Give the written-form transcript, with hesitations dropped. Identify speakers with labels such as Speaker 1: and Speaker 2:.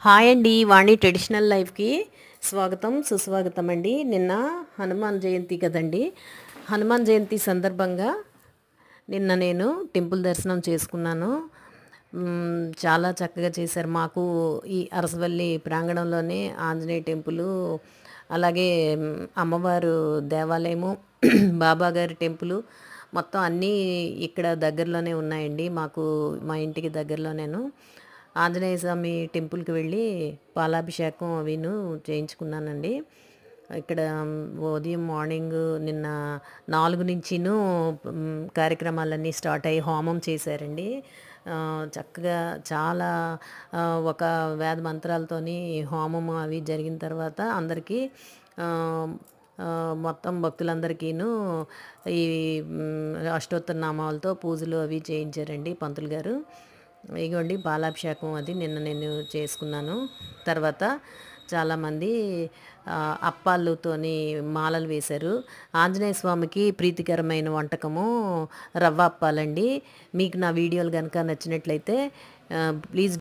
Speaker 1: Hi అండి, వాణి traditional లైఫ్కి స్వాగతం సుస్వాగతం అండి. నిన్న హనుమాన్ జయంతి కదండి. హనుమాన్ జయంతి సందర్భంగా నిన్న నేను టెంపుల్ దర్శనం చేసుకున్నాను. చాలా చక్కగా చేశారు. మాకు ఈ అరసవల్లి ప్రాంగణంలోనే ఆంజనేయ టెంపుల్, అలాగే అమ్మవారు దేవాలయము, బాబా గారి టెంపుల్ మొత్తం అన్నీ ఇక్కడ దగ్గరలోనే ఉన్నాయండి. మా ఇంటికి దగ్గరలోనేను ఆంజనేయ స్వామి టెంపుల్కి వెళ్ళి పాలాభిషేకం అవిను చేయించుకున్నానండి. ఇక్కడ ఉదయం మార్నింగ్ నిన్న 4 నుంచిను కార్యక్రమాలన్నీ స్టార్ట్ అయ్యి హోమం చేశారండి. చక్కగా చాలా ఒక వేద మంత్రాలతోని హోమం అవి జరిగిన తర్వాత అందరికీ మొత్తం భక్తులందరికీను ఈ అష్టోత్తర నామాలతో పూజలు అవి చేయించారండి పంతులు గారు. ఇగోండి పాలాభిషేకం అది నిన్న నేను చేసుకున్నాను. తర్వాత చాలామంది అప్పాలతోని మాలలు వేశారు. ఆంజనేయ స్వామికి ప్రీతికరమైన వంటకము రవ్వ అప్పాలండి. మీకు నా వీడియోలు కనుక నచ్చినట్లయితే ప్లీజ్